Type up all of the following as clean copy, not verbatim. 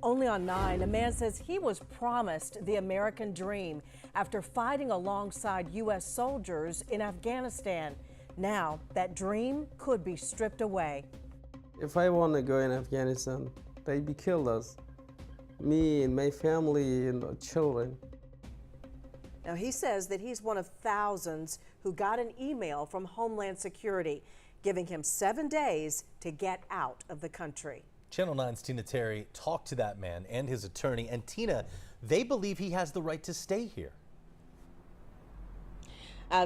Only on 9, a man says he was promised the American dream after fighting alongside U.S. soldiers in Afghanistan. Now, that dream could be stripped away. If I want to go in Afghanistan, they be killed us. Me and my family and the children. Now, he says that he's one of thousands who got an email from Homeland Security giving him 7 days to get out of the country. Channel 9's Tina Terry talked to that man and his attorney. And Tina, they believe he has the right to stay here.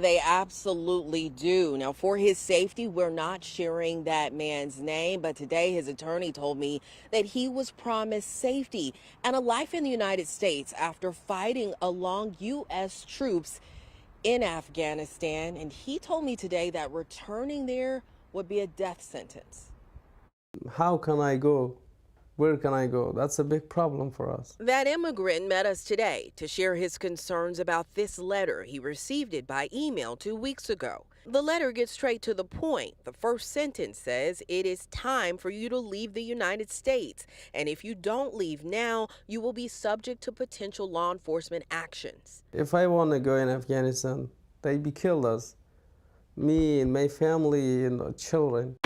They absolutely do. Now, for his safety, we're not sharing that man's name, but today his attorney told me that he was promised safety and a life in the United States after fighting along U.S. troops in Afghanistan. And he told me today that returning there would be a death sentence. How can I go? Where can I go? That's a big problem for us. That immigrant met us today to share his concerns about this letter. He received it by email 2 weeks ago. The letter gets straight to the point. The first sentence says it is time for you to leave the United States. And if you don't leave now, you will be subject to potential law enforcement actions. If I want to go in Afghanistan, they be killed us. Me and my family and the children.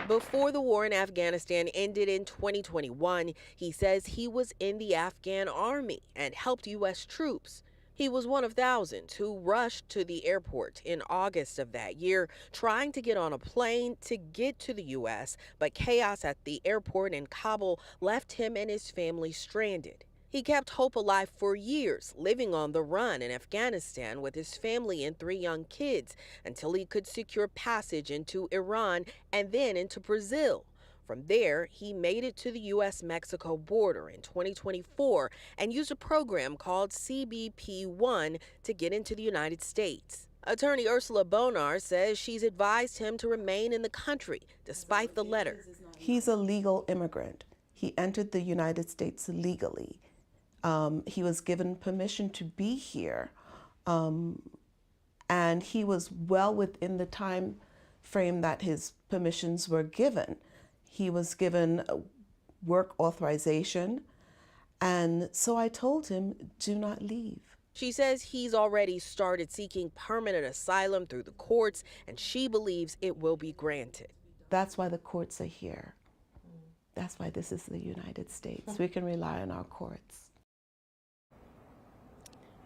Before the war in Afghanistan ended in 2021, he says he was in the Afghan army and helped U.S. troops. He was one of thousands who rushed to the airport in August of that year, trying to get on a plane to get to the U.S., but chaos at the airport in Kabul left him and his family stranded. He kept hope alive for years, living on the run in Afghanistan with his family and 3 young kids until he could secure passage into Iran and then into Brazil. From there, he made it to the U.S.-Mexico border in 2024 and used a program called CBP-1 to get into the United States. Attorney Ursula Bonar says she's advised him to remain in the country despite the letter. He's a legal immigrant. He entered the United States legally. He was given permission to be here, and he was well within the time frame that his permissions were given. He was given work authorization, and so I told him, do not leave. She says he's already started seeking permanent asylum through the courts, and she believes it will be granted. That's why the courts are here. That's why this is the United States. We can rely on our courts.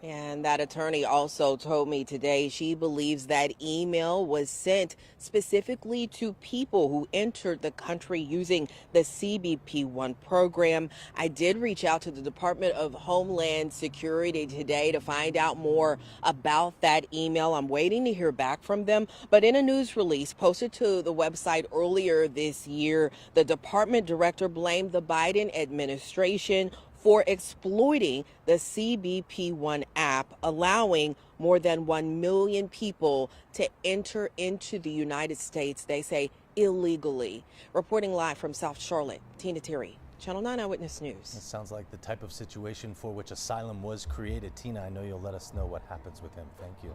And that attorney also told me today she believes that email was sent specifically to people who entered the country using the CBP-1 program. I did reach out to the Department of Homeland Security today to find out more about that email. I'm waiting to hear back from them. But in a news release posted to the website earlier this year, the department director blamed the Biden administration for exploiting the CBP-1 app, allowing more than 1 million people to enter into the United States, they say, illegally. Reporting live from South Charlotte, Tina Terry, Channel 9 Eyewitness News. It sounds like the type of situation for which asylum was created. Tina, I know you'll let us know what happens with him. Thank you.